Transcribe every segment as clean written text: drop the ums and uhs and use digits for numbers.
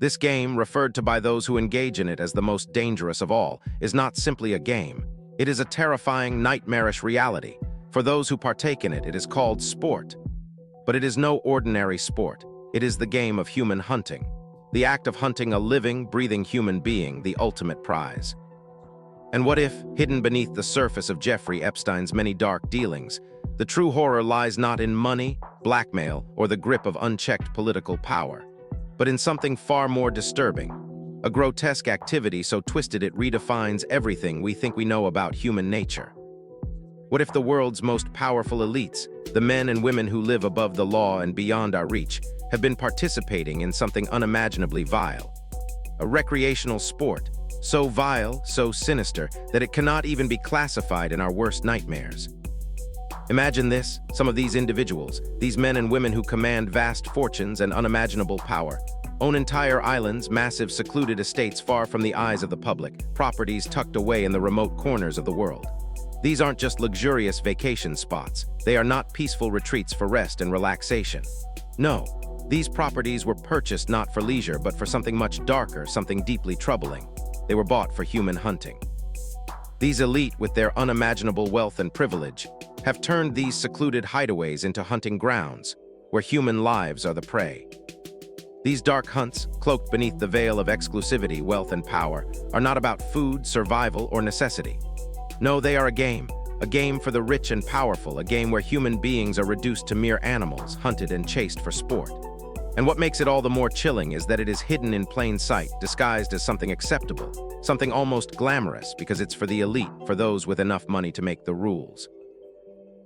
This game, referred to by those who engage in it as the most dangerous of all, is not simply a game. It is a terrifying, nightmarish reality. For those who partake in it, it is called sport. But it is no ordinary sport. It is the game of human hunting. The act of hunting a living, breathing human being, the ultimate prize. And what if, hidden beneath the surface of Jeffrey Epstein's many dark dealings, the true horror lies not in money, blackmail, or the grip of unchecked political power, but in something far more disturbing, a grotesque activity so twisted it redefines everything we think we know about human nature. What if the world's most powerful elites, the men and women who live above the law and beyond our reach, have been participating in something unimaginably vile? A recreational sport, so vile, so sinister, that it cannot even be classified in our worst nightmares. Imagine this: some of these individuals, these men and women who command vast fortunes and unimaginable power, own entire islands, massive secluded estates far from the eyes of the public, properties tucked away in the remote corners of the world. These aren't just luxurious vacation spots. They are not peaceful retreats for rest and relaxation. No, these properties were purchased not for leisure, but for something much darker, something deeply troubling. They were bought for human hunting. These elite, with their unimaginable wealth and privilege, have turned these secluded hideaways into hunting grounds, where human lives are the prey. These dark hunts, cloaked beneath the veil of exclusivity, wealth, and power, are not about food, survival, or necessity. No, they are a game for the rich and powerful, a game where human beings are reduced to mere animals, hunted and chased for sport. And what makes it all the more chilling is that it is hidden in plain sight, disguised as something acceptable, something almost glamorous, because it's for the elite, for those with enough money to make the rules.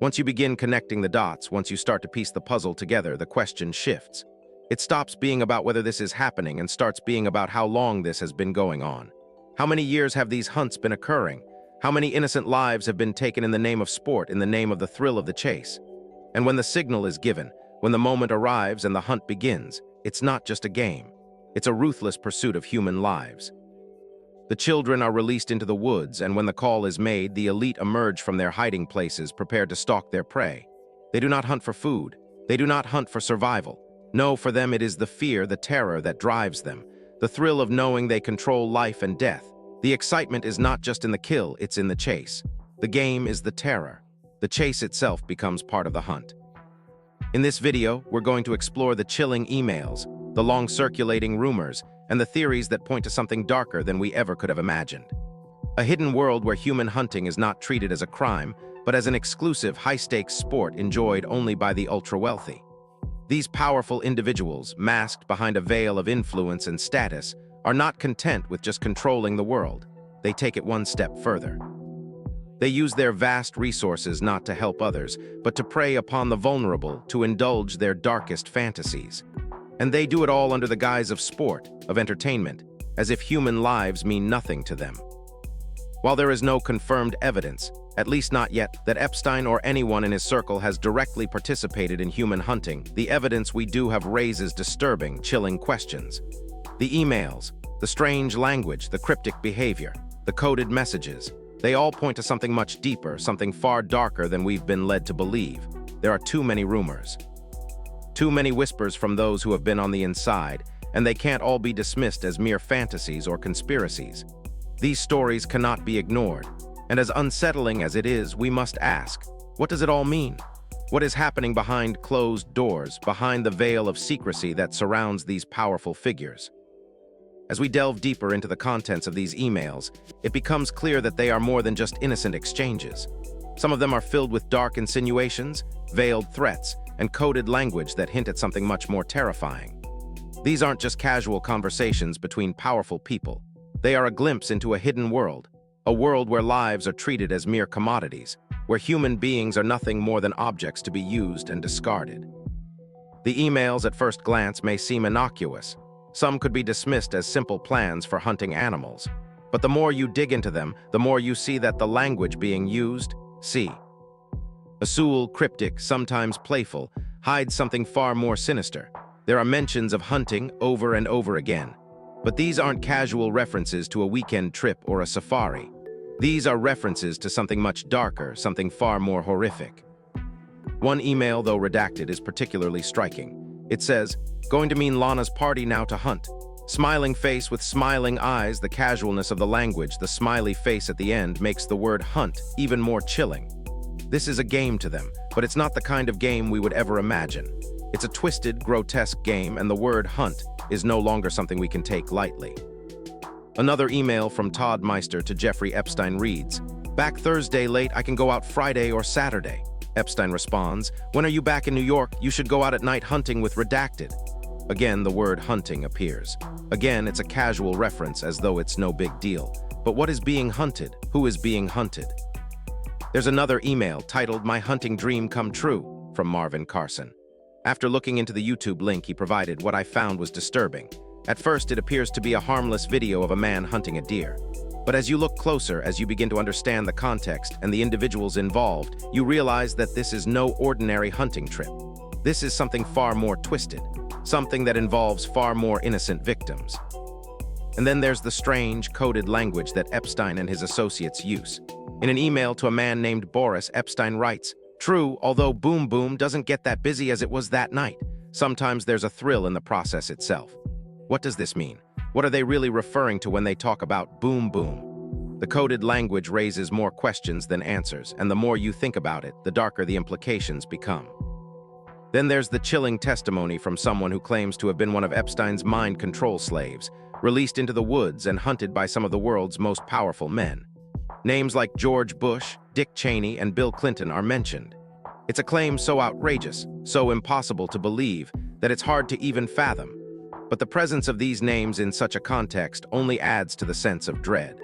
Once you begin connecting the dots, once you start to piece the puzzle together, the question shifts. It stops being about whether this is happening and starts being about how long this has been going on. How many years have these hunts been occurring? How many innocent lives have been taken in the name of sport, in the name of the thrill of the chase? And when the signal is given, when the moment arrives and the hunt begins, it's not just a game. It's a ruthless pursuit of human lives. The children are released into the woods, and when the call is made, the elite emerge from their hiding places, prepared to stalk their prey. They do not hunt for food. They do not hunt for survival. No, for them it is the fear, the terror that drives them, the thrill of knowing they control life and death. The excitement is not just in the kill, it's in the chase. The game is the terror. The chase itself becomes part of the hunt. In this video, we're going to explore the chilling emails, the long-circulating rumors, and the theories that point to something darker than we ever could have imagined. A hidden world where human hunting is not treated as a crime, but as an exclusive, high-stakes sport enjoyed only by the ultra-wealthy. These powerful individuals, masked behind a veil of influence and status, are not content with just controlling the world. They take it one step further. They use their vast resources not to help others, but to prey upon the vulnerable, to indulge their darkest fantasies. And they do it all under the guise of sport, of entertainment, as if human lives mean nothing to them. While there is no confirmed evidence, at least not yet, that Epstein or anyone in his circle has directly participated in human hunting, the evidence we do have raises disturbing, chilling questions. The emails, the strange language, the cryptic behavior, the coded messages, they all point to something much deeper, something far darker than we've been led to believe. There are too many rumors. Too many whispers from those who have been on the inside, and they can't all be dismissed as mere fantasies or conspiracies. These stories cannot be ignored, and as unsettling as it is, we must ask, what does it all mean? What is happening behind closed doors, behind the veil of secrecy that surrounds these powerful figures? As we delve deeper into the contents of these emails, it becomes clear that they are more than just innocent exchanges. Some of them are filled with dark insinuations, veiled threats, and coded language that hint at something much more terrifying. These aren't just casual conversations between powerful people. They are a glimpse into a hidden world, a world where lives are treated as mere commodities, where human beings are nothing more than objects to be used and discarded. The emails at first glance may seem innocuous. Some could be dismissed as simple plans for hunting animals. But the more you dig into them, the more you see that the language being used, Asul, cryptic, sometimes playful, hides something far more sinister. There are mentions of hunting over and over again. But these aren't casual references to a weekend trip or a safari. These are references to something much darker, something far more horrific. One email, though redacted, is particularly striking. It says, "Going to mean Lana's party now to hunt. Smiling face with smiling eyes, the casualness of the language, the smiley face at the end makes the word hunt even more chilling. This is a game to them, but it's not the kind of game we would ever imagine. It's a twisted, grotesque game, and the word hunt is no longer something we can take lightly. Another email from Todd Meister to Jeffrey Epstein reads, "Back Thursday late, I can go out Friday or Saturday." Epstein responds, "When are you back in New York? You should go out at night hunting with redacted." Again, the word hunting appears. Again, it's a casual reference as though it's no big deal. But what is being hunted? Who is being hunted? There's another email titled "My Hunting Dream Come True" from Marvin Carson. After looking into the YouTube link he provided, what I found was disturbing. At first, it appears to be a harmless video of a man hunting a deer. But as you look closer, as you begin to understand the context and the individuals involved, you realize that this is no ordinary hunting trip. This is something far more twisted, something that involves far more innocent victims. And then there's the strange, coded language that Epstein and his associates use. In an email to a man named Boris, Epstein writes, "True, although Boom Boom doesn't get that busy as it was that night. Sometimes there's a thrill in the process itself." What does this mean? What are they really referring to when they talk about Boom Boom? The coded language raises more questions than answers, and the more you think about it, the darker the implications become. Then there's the chilling testimony from someone who claims to have been one of Epstein's mind control slaves, released into the woods and hunted by some of the world's most powerful men. Names like George Bush, Dick Cheney, and Bill Clinton are mentioned. It's a claim so outrageous, so impossible to believe, that it's hard to even fathom. But the presence of these names in such a context only adds to the sense of dread.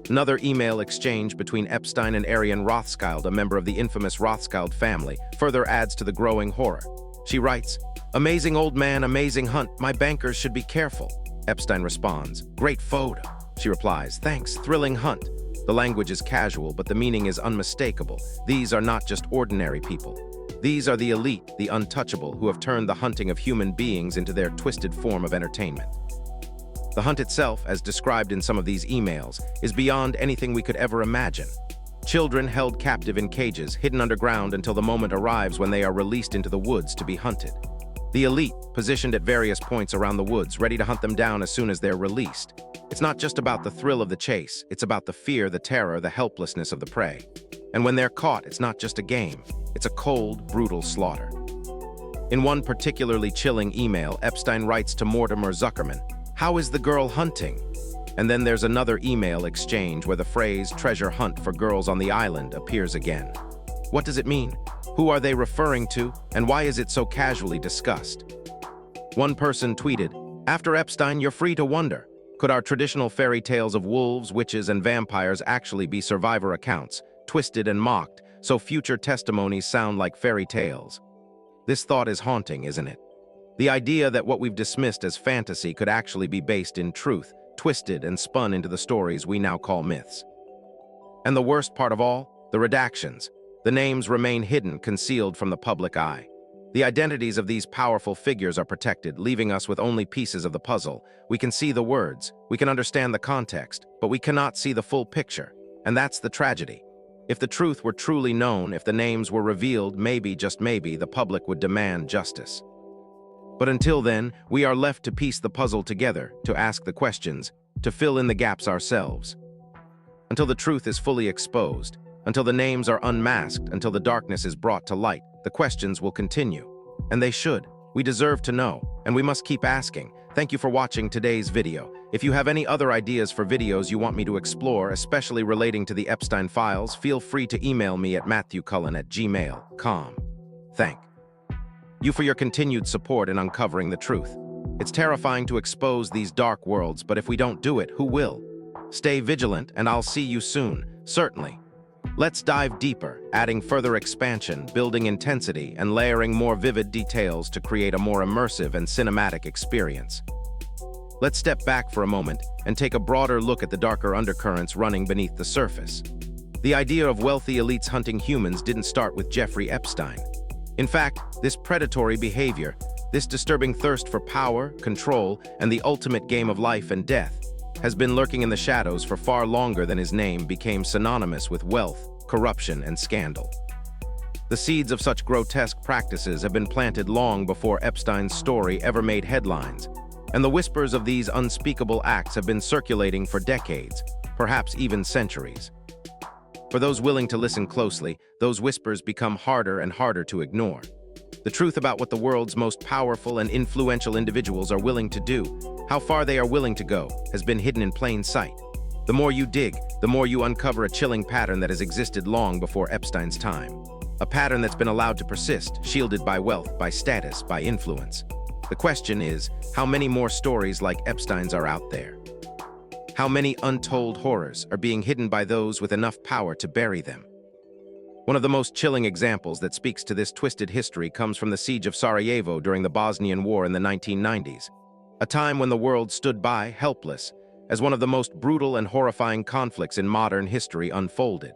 Another email exchange between Epstein and Ariane Rothschild, a member of the infamous Rothschild family, further adds to the growing horror. She writes, "Amazing old man, amazing hunt. My bankers should be careful." Epstein responds, "Great photo." She replies, "Thanks, thrilling hunt." The language is casual, but the meaning is unmistakable. These are not just ordinary people. These are the elite, the untouchable, who have turned the hunting of human beings into their twisted form of entertainment. The hunt itself, as described in some of these emails, is beyond anything we could ever imagine. Children held captive in cages, hidden underground until the moment arrives when they are released into the woods to be hunted. The elite, positioned at various points around the woods, ready to hunt them down as soon as they're released. It's not just about the thrill of the chase, it's about the fear, the terror, the helplessness of the prey. And when they're caught, it's not just a game, it's a cold, brutal slaughter. In one particularly chilling email, Epstein writes to Mortimer Zuckerman, "How is the girl hunting?" And then there's another email exchange where the phrase "treasure hunt for girls on the island" appears again. What does it mean? Who are they referring to, and why is it so casually discussed? One person tweeted, "After Epstein, you're free to wonder. Could our traditional fairy tales of wolves, witches, and vampires actually be survivor accounts, twisted and mocked, so future testimonies sound like fairy tales?" This thought is haunting, isn't it? The idea that what we've dismissed as fantasy could actually be based in truth, twisted and spun into the stories we now call myths. And the worst part of all, the redactions. The names remain hidden, concealed from the public eye. The identities of these powerful figures are protected, leaving us with only pieces of the puzzle. We can see the words, we can understand the context, but we cannot see the full picture. And that's the tragedy. If the truth were truly known, if the names were revealed, maybe, just maybe, the public would demand justice. But until then, we are left to piece the puzzle together, to ask the questions, to fill in the gaps ourselves. Until the truth is fully exposed, until the names are unmasked, until the darkness is brought to light, the questions will continue. And they should. We deserve to know, and we must keep asking. Thank you for watching today's video. If you have any other ideas for videos you want me to explore, especially relating to the Epstein files, feel free to email me at matthewcullen@gmail.com. Thank you for your continued support in uncovering the truth. It's terrifying to expose these dark worlds, but if we don't do it, who will? Stay vigilant, and I'll see you soon, certainly. Let's dive deeper, adding further expansion, building intensity, and layering more vivid details to create a more immersive and cinematic experience. Let's step back for a moment and take a broader look at the darker undercurrents running beneath the surface. The idea of wealthy elites hunting humans didn't start with Jeffrey Epstein. In fact, this predatory behavior, this disturbing thirst for power, control, and the ultimate game of life and death, has been lurking in the shadows for far longer than his name became synonymous with wealth, corruption, and scandal. The seeds of such grotesque practices have been planted long before Epstein's story ever made headlines. And the whispers of these unspeakable acts have been circulating for decades, perhaps even centuries. For those willing to listen closely, those whispers become harder and harder to ignore. The truth about what the world's most powerful and influential individuals are willing to do, how far they are willing to go, has been hidden in plain sight. The more you dig, the more you uncover a chilling pattern that has existed long before Epstein's time. A pattern that's been allowed to persist, shielded by wealth, by status, by influence. The question is, how many more stories like Epstein's are out there? How many untold horrors are being hidden by those with enough power to bury them? One of the most chilling examples that speaks to this twisted history comes from the siege of Sarajevo during the Bosnian War in the 1990s, a time when the world stood by, helpless, as one of the most brutal and horrifying conflicts in modern history unfolded.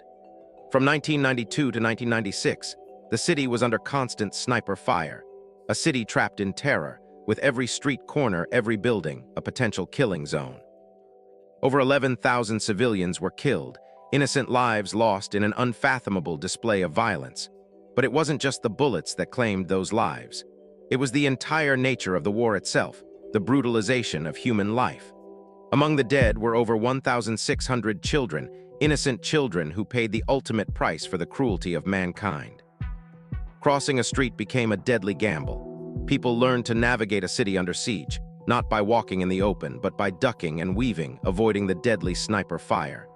From 1992 to 1996, the city was under constant sniper fire, a city trapped in terror, with every street corner, every building, a potential killing zone. Over 11,000 civilians were killed, innocent lives lost in an unfathomable display of violence. But it wasn't just the bullets that claimed those lives. It was the entire nature of the war itself, the brutalization of human life. Among the dead were over 1,600 children, innocent children who paid the ultimate price for the cruelty of mankind. Crossing a street became a deadly gamble. People learned to navigate a city under siege, not by walking in the open, but by ducking and weaving, avoiding the deadly sniper fire.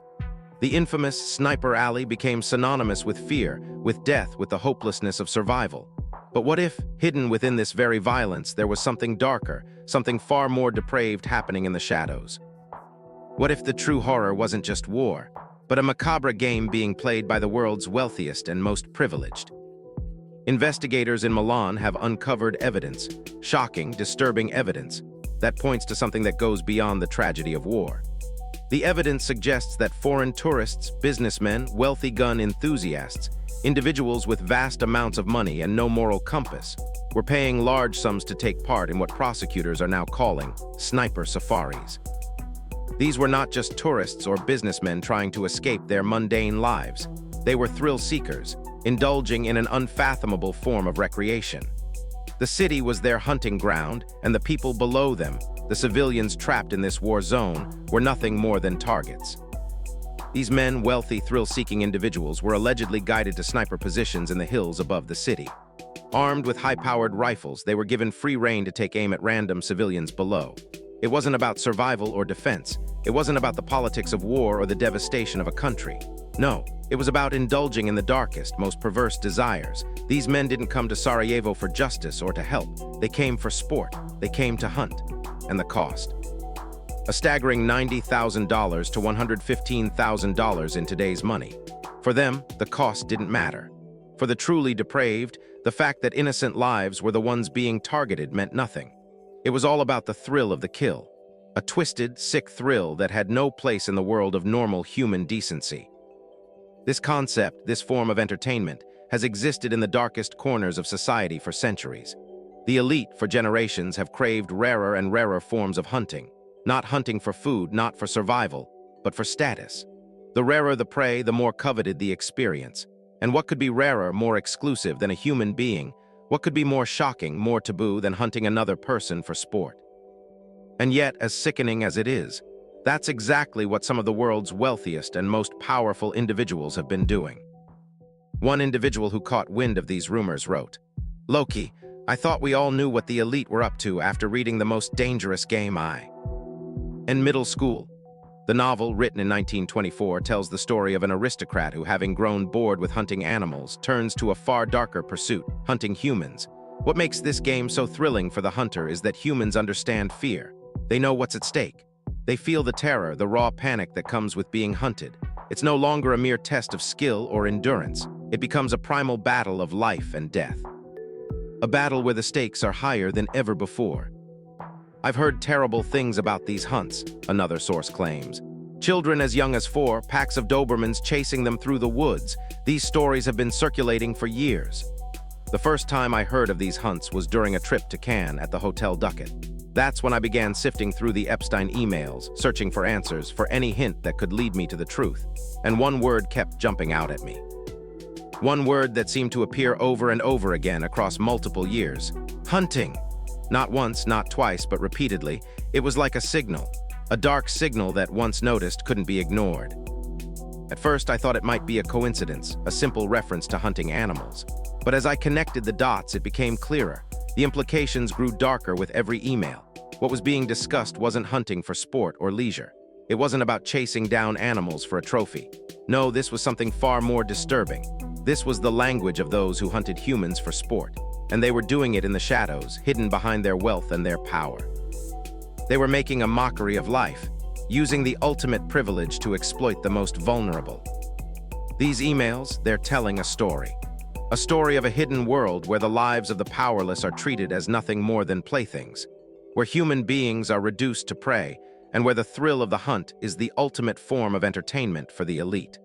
The infamous Sniper Alley became synonymous with fear, with death, with the hopelessness of survival. But what if, hidden within this very violence, there was something darker, something far more depraved happening in the shadows? What if the true horror wasn't just war, but a macabre game being played by the world's wealthiest and most privileged? Investigators in Milan have uncovered evidence, shocking, disturbing evidence, that points to something that goes beyond the tragedy of war. The evidence suggests that foreign tourists, businessmen, wealthy gun enthusiasts, individuals with vast amounts of money and no moral compass, were paying large sums to take part in what prosecutors are now calling sniper safaris. These were not just tourists or businessmen trying to escape their mundane lives. They were thrill seekers, indulging in an unfathomable form of recreation. The city was their hunting ground, and the people below them, the civilians trapped in this war zone, were nothing more than targets. These men, wealthy, thrill-seeking individuals, were allegedly guided to sniper positions in the hills above the city. Armed with high-powered rifles, they were given free rein to take aim at random civilians below. It wasn't about survival or defense. It wasn't about the politics of war or the devastation of a country. No, it was about indulging in the darkest, most perverse desires. These men didn't come to Sarajevo for justice or to help. They came for sport. They came to hunt. And the cost? A staggering $90,000 to $115,000 in today's money. For them, the cost didn't matter. For the truly depraved, the fact that innocent lives were the ones being targeted meant nothing. It was all about the thrill of the kill. A twisted, sick thrill that had no place in the world of normal human decency. This concept, this form of entertainment, has existed in the darkest corners of society for centuries. The elite, for generations, have craved rarer and rarer forms of hunting. Not hunting for food, not for survival, but for status. The rarer the prey, the more coveted the experience. And what could be rarer, more exclusive than a human being? What could be more shocking, more taboo than hunting another person for sport? And yet, as sickening as it is, that's exactly what some of the world's wealthiest and most powerful individuals have been doing. One individual who caught wind of these rumors wrote, "Loki, I thought we all knew what the elite were up to after reading The Most Dangerous Game in middle school." The novel, written in 1924, tells the story of an aristocrat who, having grown bored with hunting animals, turns to a far darker pursuit, hunting humans. What makes this game so thrilling for the hunter is that humans understand fear. They know what's at stake. They feel the terror, the raw panic that comes with being hunted. It's no longer a mere test of skill or endurance. It becomes a primal battle of life and death. A battle where the stakes are higher than ever before. "I've heard terrible things about these hunts," another source claims. "Children as young as 4, packs of Dobermans chasing them through the woods. These stories have been circulating for years." The first time I heard of these hunts was during a trip to Cannes at the Hotel Ducat. That's when I began sifting through the Epstein emails, searching for answers, for any hint that could lead me to the truth. And one word kept jumping out at me. One word that seemed to appear over and over again across multiple years: hunting. Not once, not twice, but repeatedly. It was like a signal. A dark signal that, once noticed, couldn't be ignored. At first, I thought it might be a coincidence, a simple reference to hunting animals. But as I connected the dots, it became clearer. The implications grew darker with every email. What was being discussed wasn't hunting for sport or leisure. It wasn't about chasing down animals for a trophy. No, this was something far more disturbing. This was the language of those who hunted humans for sport. And they were doing it in the shadows, hidden behind their wealth and their power. They were making a mockery of life, using the ultimate privilege to exploit the most vulnerable. These emails, they're telling a story. A story of a hidden world where the lives of the powerless are treated as nothing more than playthings, where human beings are reduced to prey, and where the thrill of the hunt is the ultimate form of entertainment for the elite.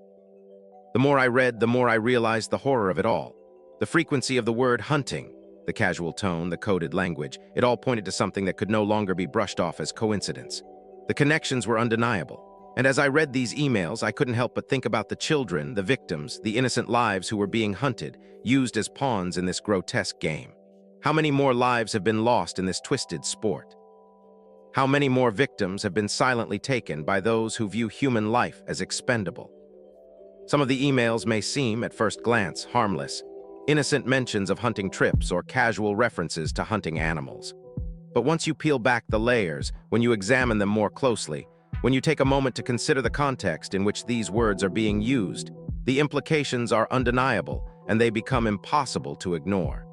The more I read, the more I realized the horror of it all. The frequency of the word hunting, the casual tone, the coded language, it all pointed to something that could no longer be brushed off as coincidence. The connections were undeniable. And as I read these emails, I couldn't help but think about the children, the victims, the innocent lives who were being hunted, used as pawns in this grotesque game. How many more lives have been lost in this twisted sport? How many more victims have been silently taken by those who view human life as expendable? Some of the emails may seem, at first glance, harmless, innocent mentions of hunting trips or casual references to hunting animals. But once you peel back the layers, when you examine them more closely, when you take a moment to consider the context in which these words are being used, the implications are undeniable and they become impossible to ignore.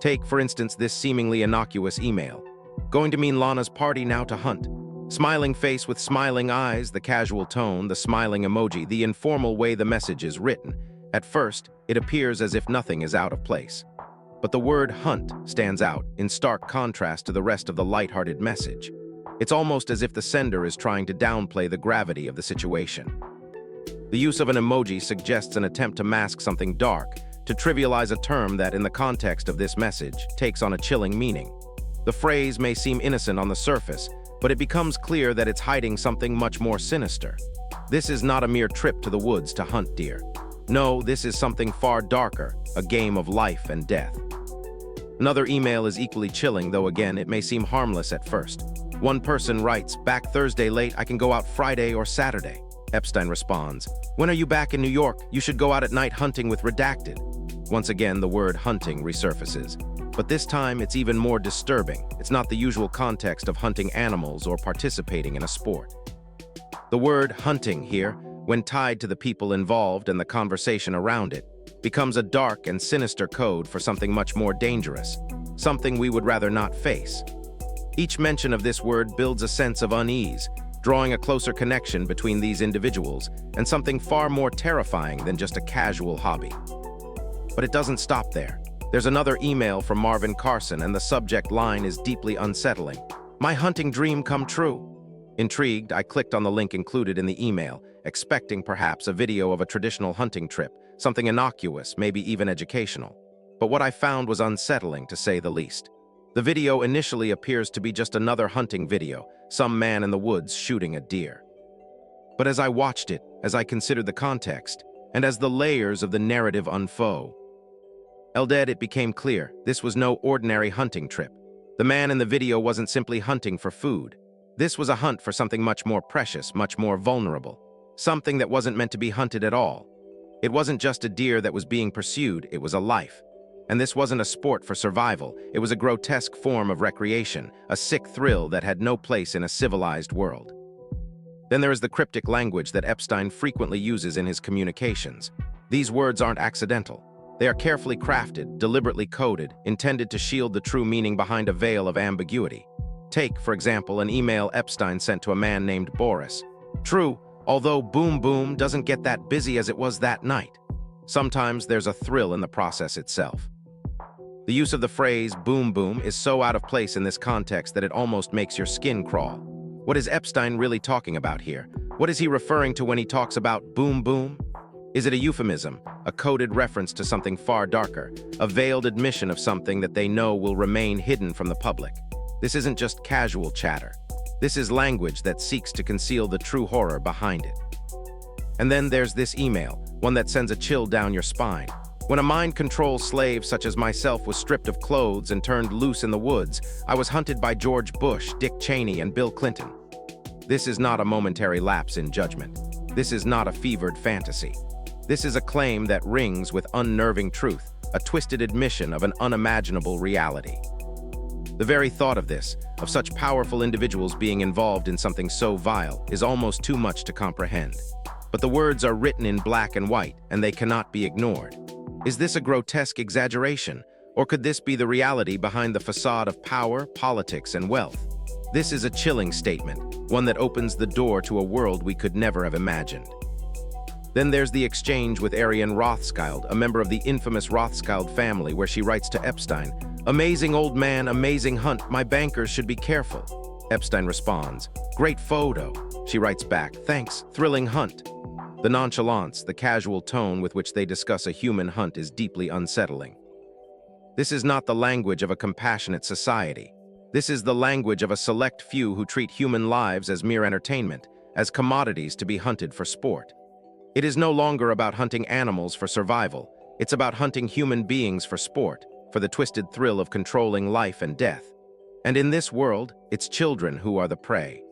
Take, for instance, this seemingly innocuous email. Going to mean Lana's party now to hunt. Smiling face with smiling eyes, the casual tone, the smiling emoji, the informal way the message is written. At first, it appears as if nothing is out of place. But the word hunt stands out in stark contrast to the rest of the lighthearted message. It's almost as if the sender is trying to downplay the gravity of the situation. The use of an emoji suggests an attempt to mask something dark, to trivialize a term that, in the context of this message, takes on a chilling meaning. The phrase may seem innocent on the surface, but it becomes clear that it's hiding something much more sinister. This is not a mere trip to the woods to hunt deer. No, this is something far darker, a game of life and death. Another email is equally chilling, though again, it may seem harmless at first. One person writes, "Back Thursday late, I can go out Friday or Saturday." Epstein responds, "When are you back in New York? You should go out at night hunting with redacted." Once again, the word hunting resurfaces. But this time, it's even more disturbing. It's not the usual context of hunting animals or participating in a sport. The word hunting here, when tied to the people involved and the conversation around it, becomes a dark and sinister code for something much more dangerous, something we would rather not face. Each mention of this word builds a sense of unease, drawing a closer connection between these individuals and something far more terrifying than just a casual hobby. But it doesn't stop there. There's another email from Marvin Carson, and the subject line is deeply unsettling. "My hunting dream come true." Intrigued, I clicked on the link included in the email, expecting perhaps a video of a traditional hunting trip, something innocuous, maybe even educational. But what I found was unsettling, to say the least. The video initially appears to be just another hunting video, some man in the woods shooting a deer. But as I watched it, as I considered the context, and as the layers of the narrative unfold, it became clear this was no ordinary hunting trip. The man in the video wasn't simply hunting for food. This was a hunt for something much more precious, much more vulnerable, something that wasn't meant to be hunted at all. It wasn't just a deer that was being pursued, it was a life. And this wasn't a sport for survival, it was a grotesque form of recreation, a sick thrill that had no place in a civilized world. Then there is the cryptic language that Epstein frequently uses in his communications. These words aren't accidental. They are carefully crafted, deliberately coded, intended to shield the true meaning behind a veil of ambiguity. Take, for example, an email Epstein sent to a man named Boris. True, although boom boom doesn't get that busy as it was that night. Sometimes there's a thrill in the process itself. The use of the phrase boom boom is so out of place in this context that it almost makes your skin crawl. What is Epstein really talking about here? What is he referring to when he talks about boom boom? Is it a euphemism, a coded reference to something far darker, a veiled admission of something that they know will remain hidden from the public? This isn't just casual chatter. This is language that seeks to conceal the true horror behind it. And then there's this email, one that sends a chill down your spine. When a mind-control slave such as myself was stripped of clothes and turned loose in the woods, I was hunted by George Bush, Dick Cheney, and Bill Clinton. This is not a momentary lapse in judgment. This is not a fevered fantasy. This is a claim that rings with unnerving truth, a twisted admission of an unimaginable reality. The very thought of this, of such powerful individuals being involved in something so vile, is almost too much to comprehend. But the words are written in black and white, and they cannot be ignored. Is this a grotesque exaggeration, or could this be the reality behind the facade of power, politics, and wealth? This is a chilling statement, one that opens the door to a world we could never have imagined. Then there's the exchange with Ariane Rothschild, a member of the infamous Rothschild family, where she writes to Epstein, "Amazing old man, amazing hunt, my bankers should be careful." Epstein responds, "Great photo." She writes back, "Thanks, thrilling hunt." The nonchalance, the casual tone with which they discuss a human hunt is deeply unsettling. This is not the language of a compassionate society. This is the language of a select few who treat human lives as mere entertainment, as commodities to be hunted for sport. It is no longer about hunting animals for survival. It's about hunting human beings for sport, for the twisted thrill of controlling life and death. And in this world, it's children who are the prey.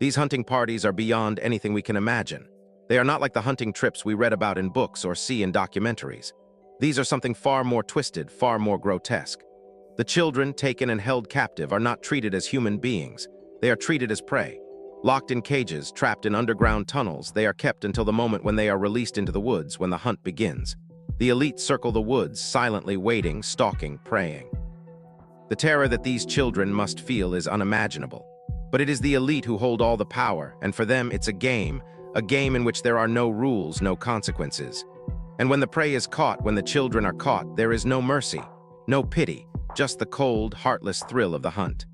These hunting parties are beyond anything we can imagine. They are not like the hunting trips we read about in books or see in documentaries. These are something far more twisted, far more grotesque. The children taken and held captive are not treated as human beings. They are treated as prey. Locked in cages, trapped in underground tunnels, they are kept until the moment when they are released into the woods, when the hunt begins. The elite circle the woods, silently waiting, stalking, preying. The terror that these children must feel is unimaginable. But it is the elite who hold all the power, and for them it's a game in which there are no rules, no consequences. And when the prey is caught, when the children are caught, there is no mercy, no pity, just the cold, heartless thrill of the hunt.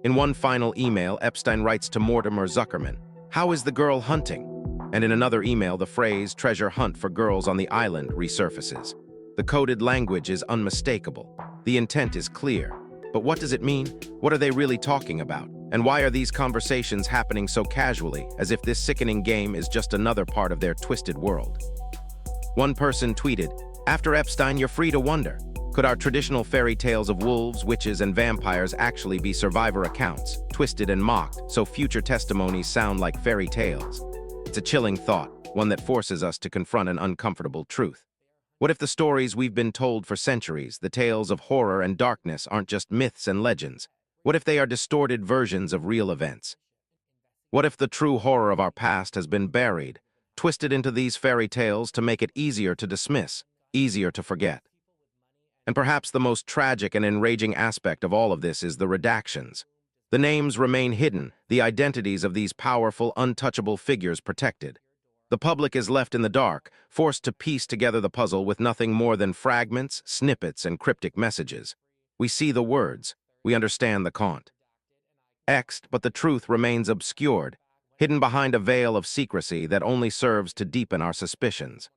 In one final email, Epstein writes to Mortimer Zuckerman, "How is the girl hunting?" And in another email, the phrase "treasure hunt for girls on the island" resurfaces. The coded language is unmistakable. The intent is clear. But what does it mean? What are they really talking about? And why are these conversations happening so casually, as if this sickening game is just another part of their twisted world? One person tweeted, "After Epstein, you're free to wonder. Could our traditional fairy tales of wolves, witches, and vampires actually be survivor accounts, twisted and mocked, so future testimonies sound like fairy tales?" It's a chilling thought, one that forces us to confront an uncomfortable truth. What if the stories we've been told for centuries, the tales of horror and darkness, aren't just myths and legends? What if they are distorted versions of real events? What if the true horror of our past has been buried, twisted into these fairy tales to make it easier to dismiss, easier to forget? And perhaps the most tragic and enraging aspect of all of this is the redactions. The names remain hidden, the identities of these powerful, untouchable figures protected. The public is left in the dark, forced to piece together the puzzle with nothing more than fragments, snippets, and cryptic messages. We see the words, we understand the context, but the truth remains obscured, hidden behind a veil of secrecy that only serves to deepen our suspicions.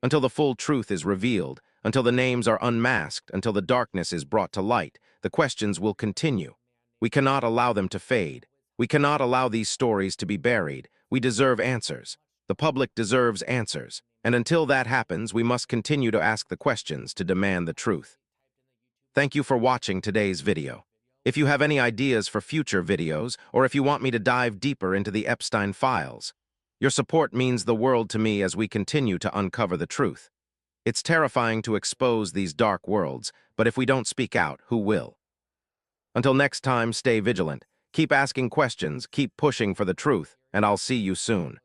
Until the full truth is revealed, until the names are unmasked, until the darkness is brought to light, the questions will continue. We cannot allow them to fade. We cannot allow these stories to be buried. We deserve answers. The public deserves answers. And until that happens, we must continue to ask the questions, to demand the truth. Thank you for watching today's video. If you have any ideas for future videos, or if you want me to dive deeper into the Epstein files, your support means the world to me as we continue to uncover the truth. It's terrifying to expose these dark worlds, but if we don't speak out, who will? Until next time, stay vigilant, keep asking questions, keep pushing for the truth, and I'll see you soon.